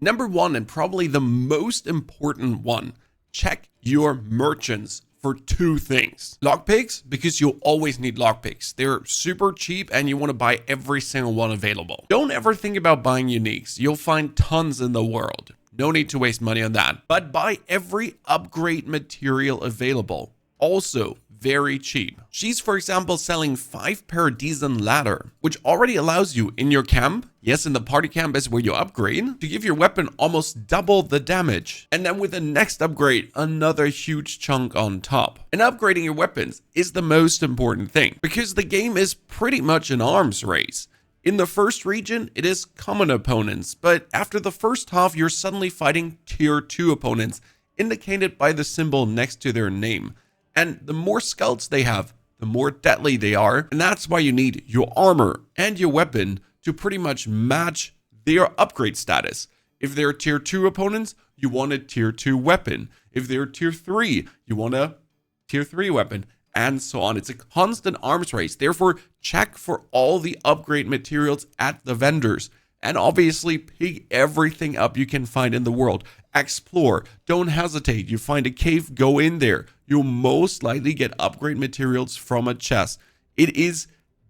Number one, and probably the most important one, check your merchants for two things. Lockpicks, because you'll always need lockpicks. They're super cheap and you want to buy every single one available. Don't ever think about buying uniques. You'll find tons in the world. No need to waste money on that. But buy every upgrade material available. Also, very cheap. She's, for example, selling 5 Paradisian ladder, which already allows you in your camp, yes, in the party camp is where you upgrade, to give your weapon almost double the damage. And then with the next upgrade, another huge chunk on top. And upgrading your weapons is the most important thing, because the game is pretty much an arms race. In the first region, it is common opponents, but after the first half, you're suddenly fighting tier 2 opponents, indicated by the symbol next to their name. And the more scouts they have, the more deadly they are. And that's why you need your armor and your weapon to pretty much match their upgrade status. If they're tier 2 opponents, you want a tier 2 weapon. If they're tier 3, you want a tier 3 weapon, and so on. It's a constant arms race. Therefore, check for all the upgrade materials at the vendors. And obviously, pick everything up you can find in the world. Explore. Don't hesitate. You find a cave, go in there. You'll most likely get upgrade materials from a chest. It is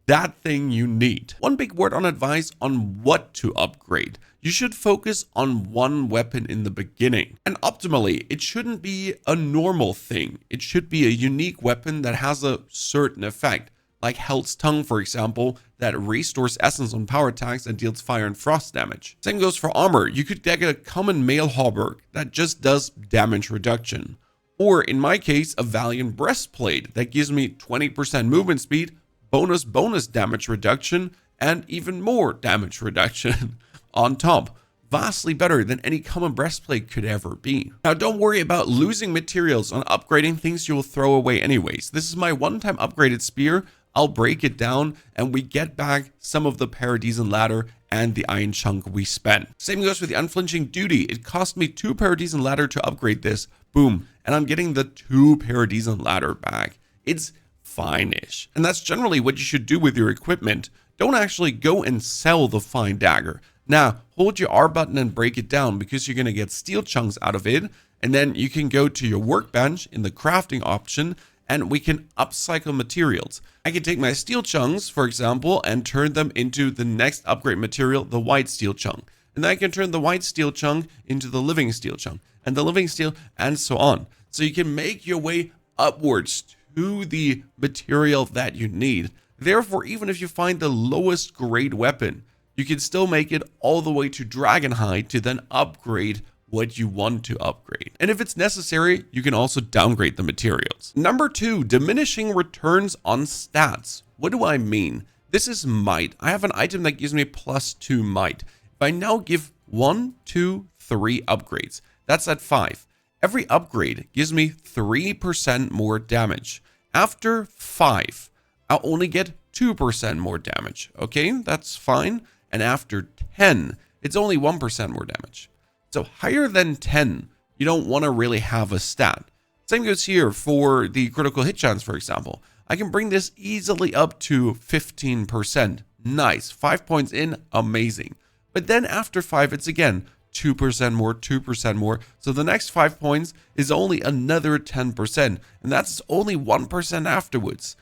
that thing you need. One big word on advice on what to upgrade. You should focus on one weapon in the beginning. And optimally, it shouldn't be a normal thing. It should be a unique weapon that has a certain effect. Like Hell's Tongue, for example, that restores essence on power attacks and deals fire and frost damage. Same goes for armor. You could get a common mail hauberk that just does damage reduction. Or in my case, a Valiant breastplate that gives me 20% movement speed, bonus damage reduction, and even more damage reduction on top. Vastly better than any common breastplate could ever be. Now, don't worry about losing materials on upgrading things you'll throw away anyways. This is my one-time upgraded spear. I'll break it down and we get back some of the Paradisian ladder and the iron chunk we spent. Same goes with the unflinching duty. It cost me 2 Paradisian ladder to upgrade this. Boom. And I'm getting the 2 Paradisian ladder back. It's fine-ish. And that's generally what you should do with your equipment. Don't actually go and sell the fine dagger. Now, hold your R button and break it down because you're going to get steel chunks out of it. And then you can go to your workbench in the crafting option and we can upcycle materials. I can take my steel chunks, for example, and turn them into the next upgrade material, the white steel chunk. And then I can turn the white steel chunk into the living steel chunk, and the living steel, and so on. So you can make your way upwards to the material that you need. Therefore, even if you find the lowest grade weapon, you can still make it all the way to Dragonhide to then upgrade what you want to upgrade. And if it's necessary, you can also downgrade the materials. Number 2, diminishing returns on stats. What do I mean? This is might. I have an item that gives me +2 might. If I now give 1, 2, 3 upgrades, that's at 5. Every upgrade gives me 3% more damage. After 5, I'll only get 2% more damage. Okay, that's fine. And after 10, it's only 1% more damage. So higher than 10, you don't want to really have a stat. Same goes here for the critical hit chance, for example. I can bring this easily up to 15%. Nice. 5 points in, amazing. But then after 5, it's again 2% more, 2% more. So the next 5 points is only another 10%. And that's only 1% afterwards.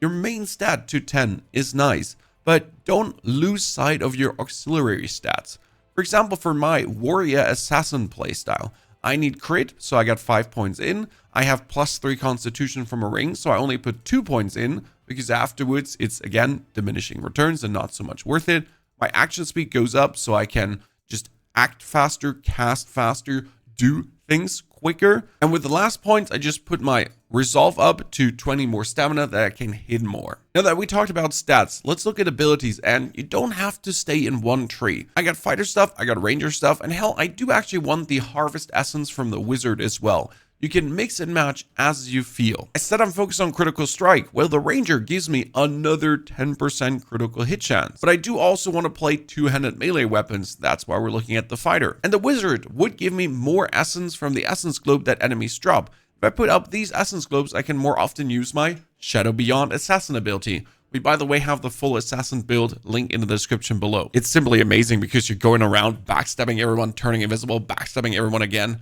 Your main stat to 10 is nice, but don't lose sight of your auxiliary stats. For example, for my warrior assassin playstyle, I need crit, so I got 5 points in. I have +3 constitution from a ring, so I only put 2 points in, because afterwards it's again diminishing returns and not so much worth it. My action speed goes up, so I can just act faster, cast faster, do things quicker. And with the last points, I just put my resolve up to 20 more stamina that I can hit more. Now that we talked about stats, let's look at abilities, and you don't have to stay in one tree. I got fighter stuff, I got ranger stuff, and hell, I do actually want the harvest essence from the wizard as well. You can mix and match as you feel. I said I'm focused on critical strike. Well, the ranger gives me another 10% critical hit chance. But I do also want to play two-handed melee weapons. That's why we're looking at the fighter. And the wizard would give me more essence from the essence globe that enemies drop. If I put up these essence globes, I can more often use my Shadow Beyond assassin ability, We, by the way, have the full assassin build link in the description below. It's simply amazing because you're going around backstabbing everyone, turning invisible, backstabbing everyone again.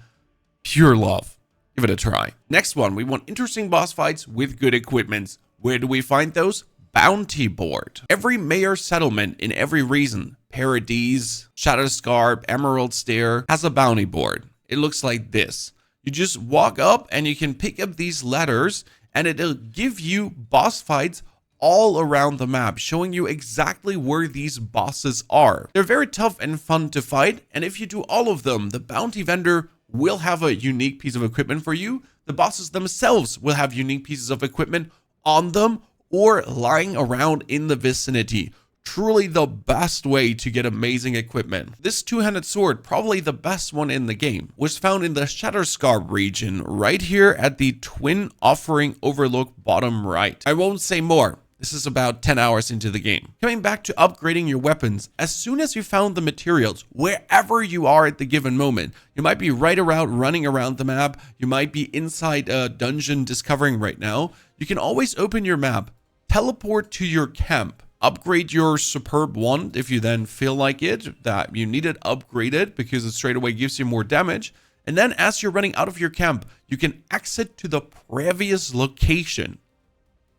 Pure love. Give it a try. Next one, we want interesting boss fights with good equipment. Where do we find those? Bounty board. Every mayor settlement in every region, Paradise, Shadowscarp, Emerald Stair, has a bounty board. It looks like this. You just walk up and you can pick up these letters and it'll give you boss fights all around the map, showing you exactly where these bosses are. They're very tough and fun to fight, and if you do all of them, the bounty vendor will have a unique piece of equipment for you. The bosses themselves will have unique pieces of equipment on them or lying around in the vicinity. Truly the best way to get amazing equipment. This two-handed sword, probably the best one in the game, was found in the Shadowscarp region, right here at the Twin Offering Overlook bottom right. I won't say more. This is about 10 hours into the game. Coming back to upgrading your weapons, as soon as you found the materials, wherever you are at the given moment, you might be right around running around the map, you might be inside a dungeon discovering right now, you can always open your map, teleport to your camp, upgrade your superb wand if you then feel like it, that you need it upgraded because it straight away gives you more damage. And then as you're running out of your camp, you can exit to the previous location.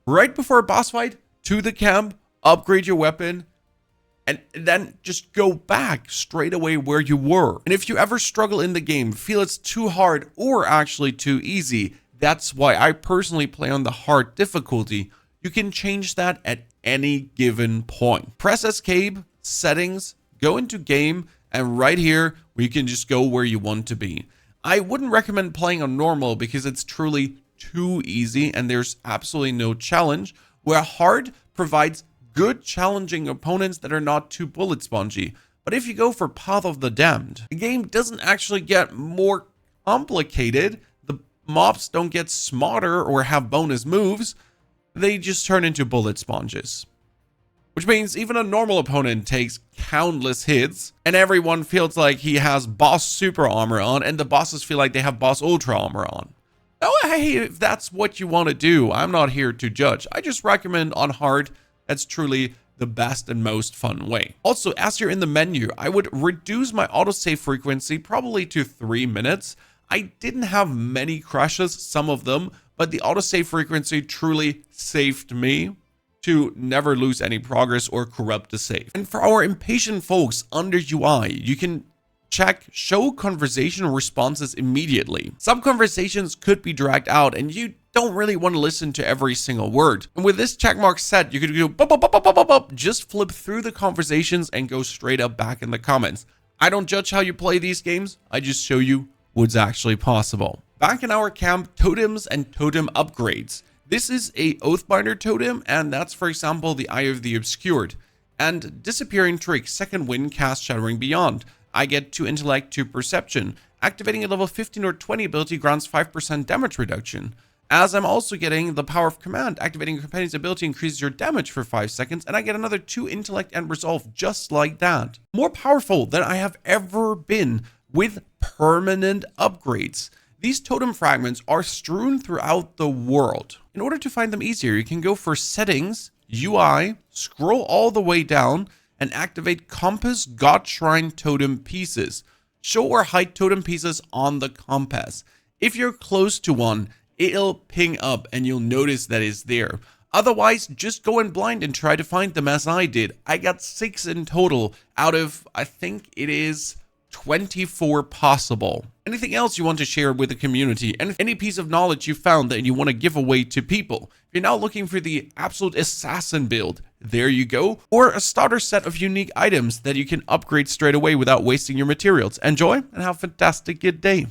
Right before a boss fight, to the camp, upgrade your weapon, and then just go back straight away where you were. And if you ever struggle in the game, feel it's too hard or actually too easy, that's why I personally play on the hard difficulty. You can change that at any given point. Press escape, settings, go into game, and right here, you can just go where you want to be. I wouldn't recommend playing on normal because it's truly too easy and there's absolutely no challenge, where hard provides good challenging opponents that are not too bullet spongy. But if you go for Path of the Damned, the game doesn't actually get more complicated. The mobs don't get smarter or have bonus moves. They just turn into bullet sponges. Which means even a normal opponent takes countless hits and everyone feels like he has boss super armor on and the bosses feel like they have boss ultra armor on. Oh, hey, if that's what you want to do, I'm not here to judge. I just recommend on hard. That's truly the best and most fun way. Also, as you're in the menu, I would reduce my autosave frequency probably to 3 minutes. I didn't have many crashes, some of them, but the autosave frequency truly saved me to never lose any progress or corrupt the save. And for our impatient folks under UI, you can check show conversation responses immediately. Some conversations could be dragged out and you don't really want to listen to every single word. And with this checkmark set, you could go bop, bop, bop, bop, bop, bop, just flip through the conversations and go straight up back in the comments. I don't judge how you play these games. I just show you what's actually possible. Back in our camp, totems and totem upgrades. This is a Oathbinder totem, and that's, for example, the Eye of the Obscured. And Disappearing Trick, Second Wind, Cast Shattering Beyond. I get 2 Intellect, 2 Perception. Activating a level 15 or 20 ability grants 5% damage reduction. As I'm also getting the Power of Command, activating a companion's ability increases your damage for 5 seconds, and I get another 2 Intellect and Resolve just like that. More powerful than I have ever been with permanent upgrades. These totem fragments are strewn throughout the world. In order to find them easier, you can go for Settings, UI, scroll all the way down, and activate Compass God Shrine Totem Pieces. Show or hide totem pieces on the compass. If you're close to one, it'll ping up and you'll notice that it's there. Otherwise, just go in blind and try to find them as I did. I got 6 in total out of, I think it is 24 possible. Anything else you want to share with the community, and any piece of knowledge you found that you want to give away to people. If you're now looking for the absolute assassin build, there you go. Or a starter set of unique items that you can upgrade straight away without wasting your materials. Enjoy and have a fantastic good day.